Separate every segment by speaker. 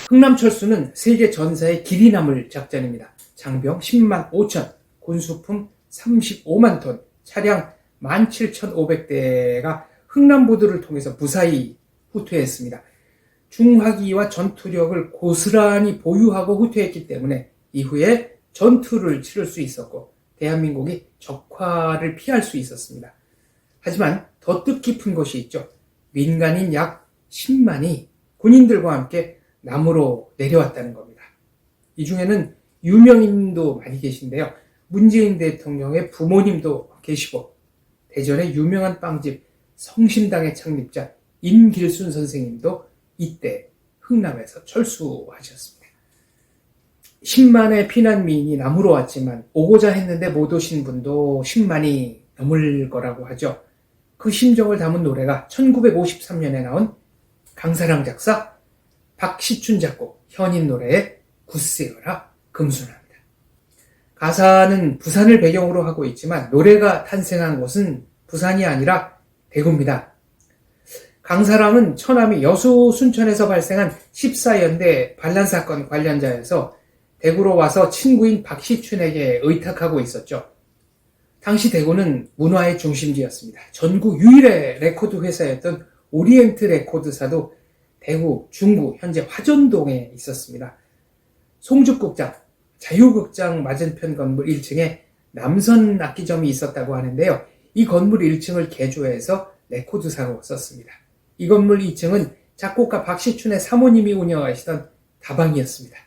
Speaker 1: 흥남철수는 세계 전사의 길이 남을 작전입니다. 장병 10만 5천, 군수품 35만 톤, 차량 17,500대가 흥남보도를 통해서 무사히 후퇴했습니다. 중화기와 전투력을 고스란히 보유하고 후퇴했기 때문에 이후에 전투를 치를 수 있었고 대한민국이 적화를 피할 수 있었습니다. 하지만 더 뜻깊은 것이 있죠. 민간인 약 10만이 군인들과 함께 남으로 내려왔다는 겁니다. 이 중에는 유명인도 많이 계신데요. 문재인 대통령의 부모님도 계시고 대전의 유명한 빵집 성심당의 창립자 임길순 선생님도 이때 흥남에서 철수하셨습니다. 10만의 피난민이 남으로 왔지만 오고자 했는데 못 오신 분도 10만이 넘을 거라고 하죠. 그 심정을 담은 노래가 1953년에 나온 강사랑 작사, 박시춘 작곡, 현인 노래의 굳세어라 금순아입니다. 가사는 부산을 배경으로 하고 있지만 노래가 탄생한 곳은 부산이 아니라 대구입니다. 강사랑은 처남이 여수 순천에서 발생한 14연대 반란사건 관련자여서 대구로 와서 친구인 박시춘에게 의탁하고 있었죠. 당시 대구는 문화의 중심지였습니다. 전국 유일의 레코드 회사였던 오리엔트 레코드사도 대구, 중구, 현재 화전동에 있었습니다. 송죽극장, 자유극장 맞은편 건물 1층에 남선 악기점이 있었다고 하는데요. 이 건물 1층을 개조해서 레코드사로 썼습니다. 이 건물 2층은 작곡가 박시춘의 사모님이 운영하시던 다방이었습니다.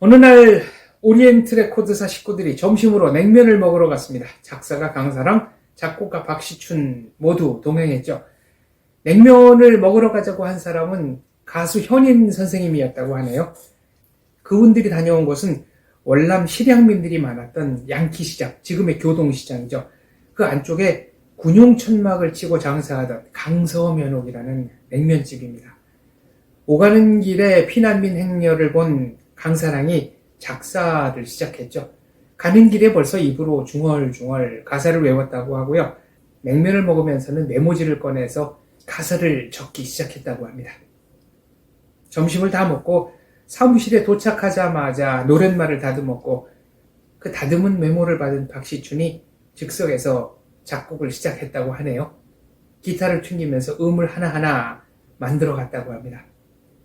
Speaker 1: 어느 날 오리엔트 레코드사 식구들이 점심으로 냉면을 먹으러 갔습니다. 작사가 강사랑, 작곡가 박시춘 모두 동행했죠. 냉면을 먹으러 가자고 한 사람은 가수 현인 선생님이었다고 하네요. 그분들이 다녀온 곳은 월남 실향민들이 많았던 양키시장, 지금의 교동시장이죠. 그 안쪽에 군용천막을 치고 장사하던 강서면옥이라는 냉면집입니다. 오가는 길에 피난민 행렬을 본 강사랑이 작사를 시작했죠. 가는 길에 벌써 입으로 중얼중얼 가사를 외웠다고 하고요. 냉면을 먹으면서는 메모지를 꺼내서 가사를 적기 시작했다고 합니다. 점심을 다 먹고 사무실에 도착하자마자 노랫말을 다듬었고 그 다듬은 메모를 받은 박시춘이 즉석에서 작곡을 시작했다고 하네요. 기타를 튕기면서 음을 하나하나 만들어 갔다고 합니다.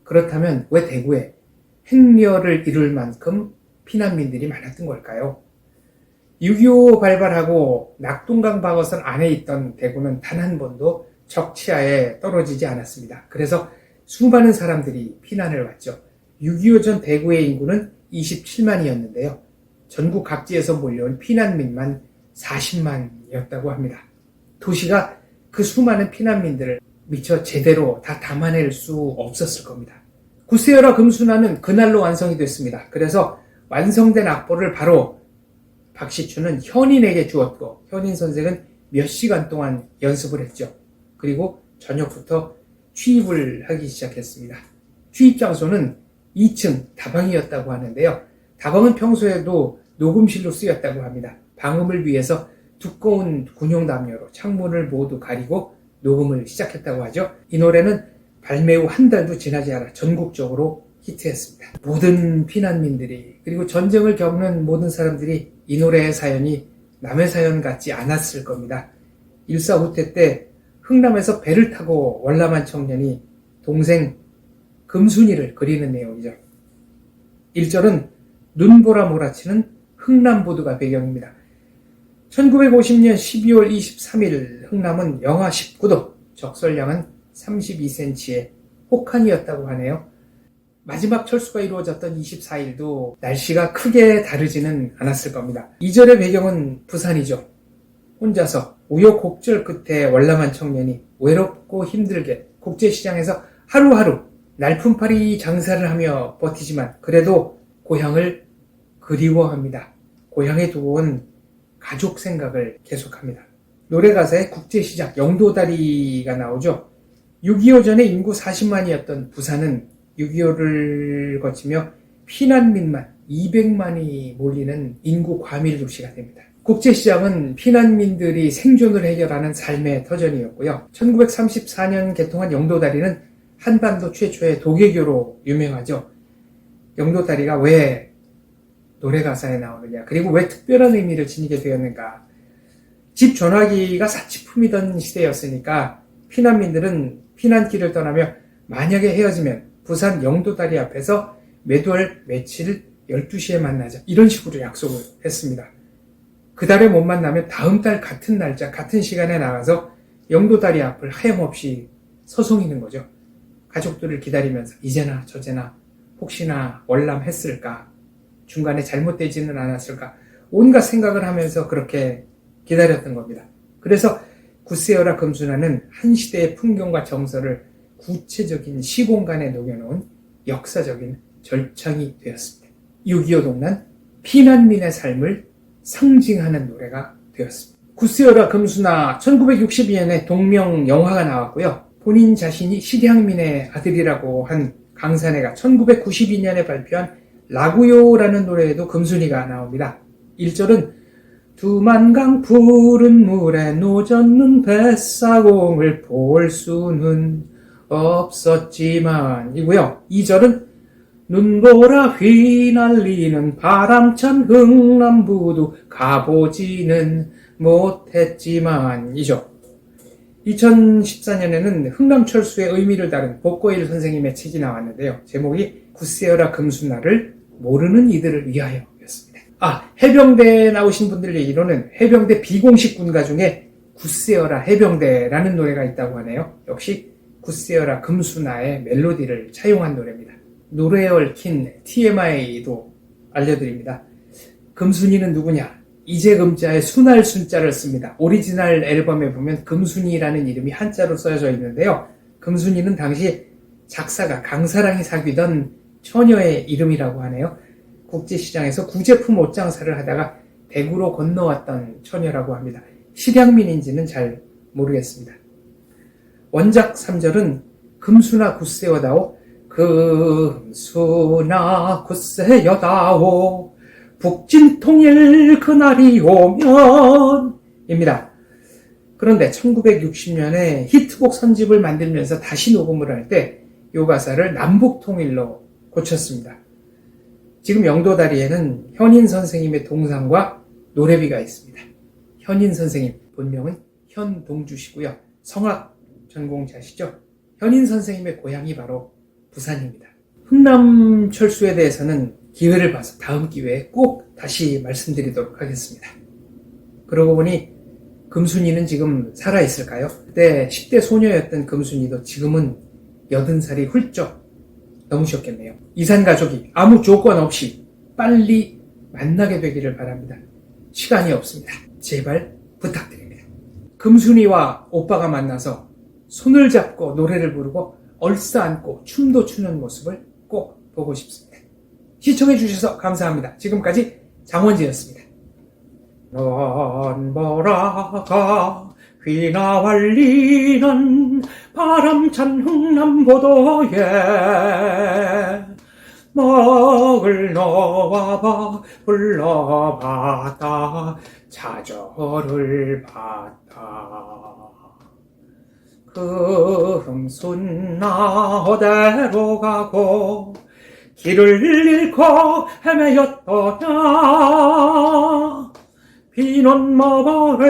Speaker 1: 그렇다면 왜 대구에 행렬을 이룰 만큼 피난민들이 많았던 걸까요? 6.25 발발하고 낙동강 방어선 안에 있던 대구는 단 한 번도 적치하에 떨어지지 않았습니다. 그래서 수많은 사람들이 피난을 왔죠. 6.25 전 대구의 인구는 27만이었는데요. 전국 각지에서 몰려온 피난민만 40만이었다고 합니다. 도시가 그 수많은 피난민들을 미처 제대로 다 담아낼 수 없었을 겁니다. 굳세어라 금순아는 그날로 완성이 됐습니다. 그래서 완성된 악보를 바로 박시춘은 현인에게 주었고 현인 선생은 몇 시간 동안 연습을 했죠. 그리고 저녁부터 취입을 하기 시작했습니다. 취입 장소는 2층 다방이었다고 하는데요. 다방은 평소에도 녹음실로 쓰였다고 합니다. 방음을 위해서 두꺼운 군용담요로 창문을 모두 가리고 녹음을 시작했다고 하죠. 이 노래는 발매 후 한 달도 지나지 않아 전국적으로 히트했습니다. 모든 피난민들이 그리고 전쟁을 겪는 모든 사람들이 이 노래의 사연이 남의 사연 같지 않았을 겁니다. 일사후퇴 때 흥남에서 배를 타고 월남한 청년이 동생 금순이를 그리는 내용이죠. 1절은 눈보라 몰아치는 흥남보도가 배경입니다. 1950년 12월 23일 흥남은 영하 19도, 적설량은 32cm의 혹한이었다고 하네요. 마지막 철수가 이루어졌던 24일도 날씨가 크게 다르지는 않았을 겁니다. 2절의 배경은 부산이죠. 혼자서 우여곡절 끝에 월남한 청년이 외롭고 힘들게 국제시장에서 하루하루 날품팔이 장사를 하며 버티지만 그래도 고향을 그리워합니다. 고향에 두고 온 가족 생각을 계속합니다. 노래 가사에 국제시장 영도다리가 나오죠. 6.25 전에 인구 40만이었던 부산은 6.25를 거치며 피난민만 200만이 몰리는 인구 과밀 도시가 됩니다. 국제시장은 피난민들이 생존을 해결하는 삶의 터전이었고요. 1934년 개통한 영도다리는 한반도 최초의 도개교로 유명하죠. 영도다리가 왜 노래 가사에 나오느냐, 그리고 왜 특별한 의미를 지니게 되었는가. 집 전화기가 사치품이던 시대였으니까 피난민들은 피난길을 떠나며 만약에 헤어지면 부산 영도다리 앞에서 매달 며칠 12시에 만나자, 이런 식으로 약속을 했습니다. 그 달에 못 만나면 다음 달 같은 날짜 같은 시간에 나가서 영도다리 앞을 하염없이 서성이는 거죠. 가족들을 기다리면서 이제나 저제나 혹시나 월남했을까, 중간에 잘못되지는 않았을까, 온갖 생각을 하면서 그렇게 기다렸던 겁니다. 그래서 굿세어라 금수나는 한 시대의 풍경과 정서를 구체적인 시공간에 녹여놓은 역사적인 절창이 되었습니다. 6.25 동란 피난민의 삶을 상징하는 노래가 되었습니다. 굿세어라 금수나 1962년에 동명 영화가 나왔고요. 본인 자신이 실향민의 아들이라고 한 강산해가 1992년에 발표한 라구요라는 노래에도 금순이가 나옵니다. 1절은 두만강 푸른 물에 노젓는 뱃사공을 볼 수는 없었지만 이고요. 2절은 눈보라 휘날리는 바람찬 흥남부두 가보지는 못했지만 이죠. 2014년에는 흥남철수의 의미를 다룬 복고일 선생님의 책이 나왔는데요. 제목이 굿세어라 금수나를 모르는 이들을 위하여 였습니다. 해병대에 나오신 분들 얘기로는 해병대 비공식 군가 중에 굿세어라 해병대라는 노래가 있다고 하네요. 역시 굿세어라 금수나의 멜로디를 차용한 노래입니다. 노래에 얽힌 TMI도 알려드립니다. 금순이는 누구냐? 이재금자의 순할 순자를 씁니다. 오리지널 앨범에 보면 금순이라는 이름이 한자로 써져 있는데요. 금순이는 당시 작사가 강사랑이 사귀던 처녀의 이름이라고 하네요. 국제시장에서 구제품 옷장사를 하다가 대구로 건너왔던 처녀라고 합니다. 실향민인지는 잘 모르겠습니다. 원작 3절은 금수나 굿세어다오, 금수나 굿세어다오, 북진통일 그날이 오면 입니다. 그런데 1960년에 히트곡 선집을 만들면서 다시 녹음을 할 때 이 가사를 남북통일로 고쳤습니다. 지금 영도다리에는 현인 선생님의 동상과 노래비가 있습니다. 현인 선생님 본명은 현동주시고요. 성악 전공자시죠. 현인 선생님의 고향이 바로 부산입니다. 흥남철수에 대해서는 기회를 봐서 다음 기회에 꼭 다시 말씀드리도록 하겠습니다. 그러고 보니 금순이는 지금 살아있을까요? 그때 10대 소녀였던 금순이도 지금은 80살이 훌쩍 넘으셨겠네요. 이산가족이 아무 조건 없이 빨리 만나게 되기를 바랍니다. 시간이 없습니다. 제발 부탁드립니다. 금순이와 오빠가 만나서 손을 잡고 노래를 부르고 얼싸안고 춤도 추는 모습을 꼭 보고 싶습니다. 시청해주셔서 감사합니다. 지금까지 장원지였습니다. 눈보라가 휘날리는 바람찬 흥남보도에 먹을 놓아봐 불러봤다 자절을 봤다. 금순나 어디로 가고 길을 잃고 헤매였더냐. 피눈머리를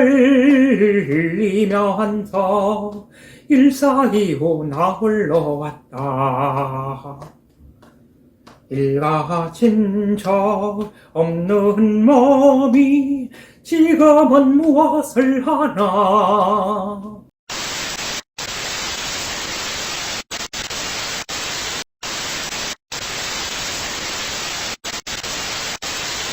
Speaker 1: 흘리면서 142호 나 홀로 왔다. 일가진 적 없는 몸이 지금은 무엇을 하나.